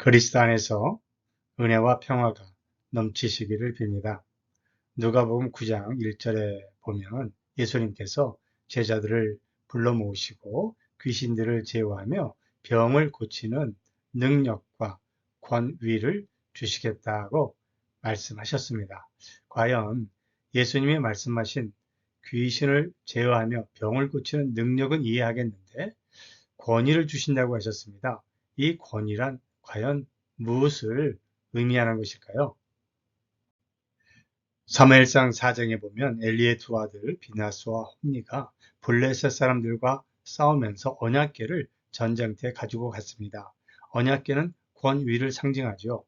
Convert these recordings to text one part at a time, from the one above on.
그리스도 안에서 은혜와 평화가 넘치시기를 빕니다. 누가복음 9장 1절에 보면 예수님께서 제자들을 불러 모으시고 귀신들을 제어하며 병을 고치는 능력과 권위를 주시겠다고 말씀하셨습니다. 과연 예수님이 말씀하신 귀신을 제어하며 병을 고치는 능력은 이해하겠는데 권위를 주신다고 하셨습니다. 이 권위란 과연 무엇을 의미하는 것일까요? 사무엘상 4장에 보면 엘리의 두 아들 비나스와 홈니가 블레셋 사람들과 싸우면서 언약궤를 전쟁터에 가지고 갔습니다. 언약궤는 권위를 상징하죠.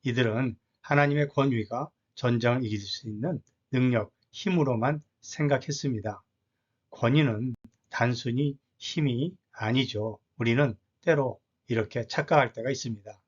이들은 하나님의 권위가 전쟁을 이길 수 있는 능력, 힘으로만 생각했습니다. 권위는 단순히 힘이 아니죠. 우리는 때로 이렇게 착각할 때가 있습니다.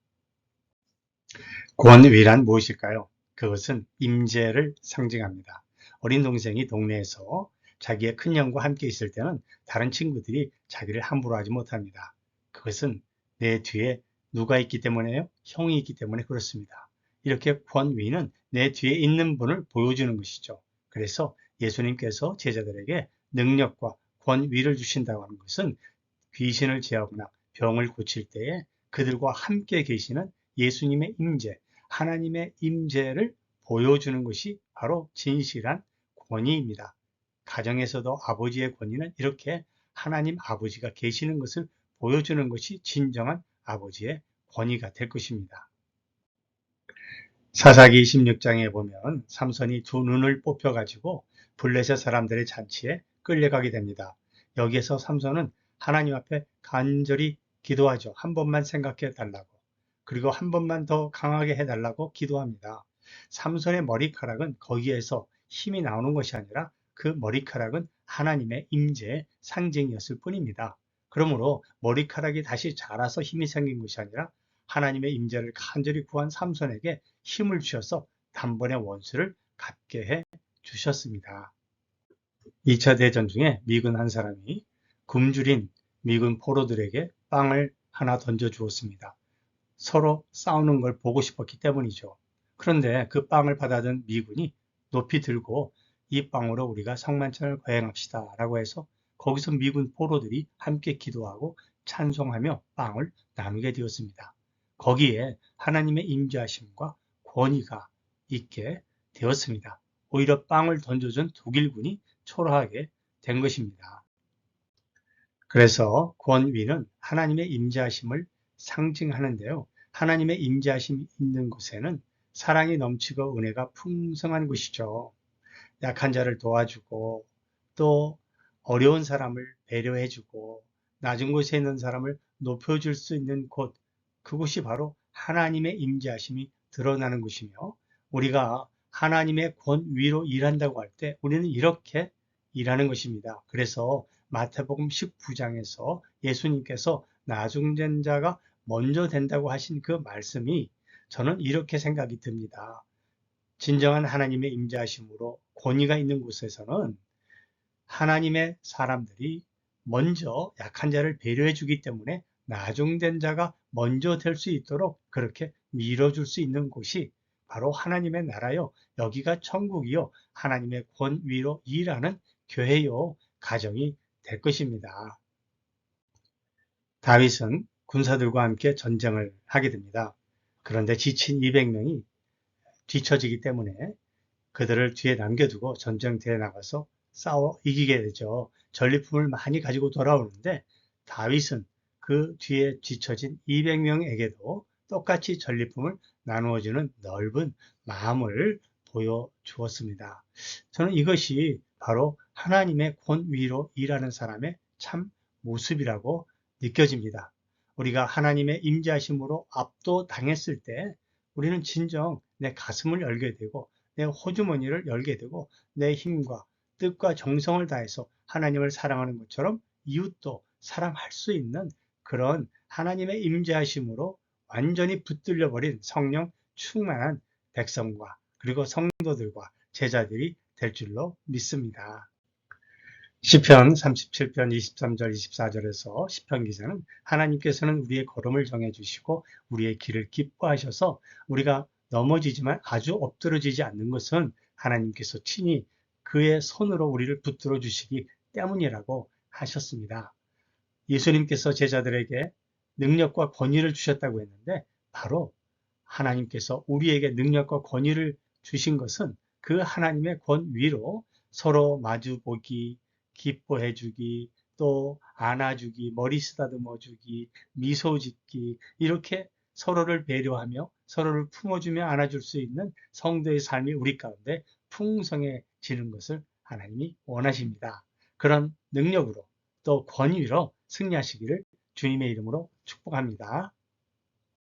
권위란 무엇일까요? 그것은 임재를 상징합니다. 어린 동생이 동네에서 자기의 큰형과 함께 있을 때는 다른 친구들이 자기를 함부로 하지 못합니다. 그것은 내 뒤에 누가 있기 때문에요? 형이 있기 때문에 그렇습니다. 이렇게 권위는 내 뒤에 있는 분을 보여주는 것이죠. 그래서 예수님께서 제자들에게 능력과 권위를 주신다고 하는 것은 귀신을 제어하거나 병을 고칠 때에 그들과 함께 계시는 예수님의 임재, 하나님의 임재를 보여주는 것이 바로 진실한 권위입니다. 가정에서도 아버지의 권위는 이렇게 하나님 아버지가 계시는 것을 보여주는 것이 진정한 아버지의 권위가 될 것입니다. 사사기 26장에 보면 삼손이 두 눈을 뽑혀가지고 블레셋 사람들의 잔치에 끌려가게 됩니다. 여기에서 삼손은 하나님 앞에 간절히 기도하죠. 한 번만 생각해 달라고. 그리고 한 번만 더 강하게 해달라고 기도합니다. 삼손의 머리카락은 거기에서 힘이 나오는 것이 아니라 그 머리카락은 하나님의 임재의 상징이었을 뿐입니다. 그러므로 머리카락이 다시 자라서 힘이 생긴 것이 아니라 하나님의 임재를 간절히 구한 삼손에게 힘을 주셔서 단번에 원수를 갚게 해 주셨습니다. 2차 대전 중에 미군 한 사람이 굶주린 미군 포로들에게 빵을 하나 던져 주었습니다. 서로 싸우는 걸 보고 싶었기 때문이죠. 그런데 그 빵을 받아든 미군이 높이 들고 이 빵으로 우리가 성만찬을 거행합시다 라고 해서 거기서 미군 포로들이 함께 기도하고 찬송하며 빵을 나누게 되었습니다. 거기에 하나님의 임재하심과 권위가 있게 되었습니다. 오히려 빵을 던져준 독일군이 초라하게 된 것입니다. 그래서 권위는 하나님의 임재하심을 상징하는데요. 하나님의 임재하심이 있는 곳에는 사랑이 넘치고 은혜가 풍성한 곳이죠. 약한 자를 도와주고 또 어려운 사람을 배려해주고 낮은 곳에 있는 사람을 높여줄 수 있는 곳, 그곳이 바로 하나님의 임재하심이 드러나는 곳이며 우리가 하나님의 권위로 일한다고 할 때 우리는 이렇게 일하는 것입니다. 그래서 마태복음 19장에서 예수님께서 나중된 자가 먼저 된다고 하신 그 말씀이 저는 이렇게 생각이 듭니다. 진정한 하나님의 임재하심으로 권위가 있는 곳에서는 하나님의 사람들이 먼저 약한 자를 배려해 주기 때문에 나중된 자가 먼저 될 수 있도록 그렇게 밀어줄 수 있는 곳이 바로 하나님의 나라요. 여기가 천국이요. 하나님의 권위로 일하는 교회요. 가정이 될 것입니다. 다윗은 군사들과 함께 전쟁을 하게 됩니다. 그런데 지친 200명이 뒤처지기 때문에 그들을 뒤에 남겨두고 전쟁터에 나가서 싸워 이기게 되죠. 전리품을 많이 가지고 돌아오는데 다윗은 그 뒤에 뒤처진 200명에게도 똑같이 전리품을 나누어주는 넓은 마음을 보여주었습니다. 저는 이것이 바로 하나님의 권위로 일하는 사람의 참 모습이라고 느껴집니다. 우리가 하나님의 임재하심으로 압도당했을 때 우리는 진정 내 가슴을 열게 되고 내 호주머니를 열게 되고 내 힘과 뜻과 정성을 다해서 하나님을 사랑하는 것처럼 이웃도 사랑할 수 있는 그런 하나님의 임재하심으로 완전히 붙들려 버린 성령 충만한 백성과 그리고 성도들과 제자들이 될 줄로 믿습니다. 시편 37편 23절 24절에서 시편 기자는 하나님께서는 우리의 걸음을 정해 주시고 우리의 길을 기뻐하셔서 우리가 넘어지지만 아주 엎드러지지 않는 것은 하나님께서 친히 그의 손으로 우리를 붙들어 주시기 때문이라고 하셨습니다. 예수님께서 제자들에게 능력과 권위를 주셨다고 했는데 바로 하나님께서 우리에게 능력과 권위를 주신 것은 그 하나님의 권위로 서로 마주보기, 기뻐해주기, 또 안아주기, 머리 쓰다듬어주기, 미소 짓기, 이렇게 서로를 배려하며 서로를 품어주며 안아줄 수 있는 성도의 삶이 우리 가운데 풍성해지는 것을 하나님이 원하십니다. 그런 능력으로 또 권위로 승리하시기를 주님의 이름으로 축복합니다.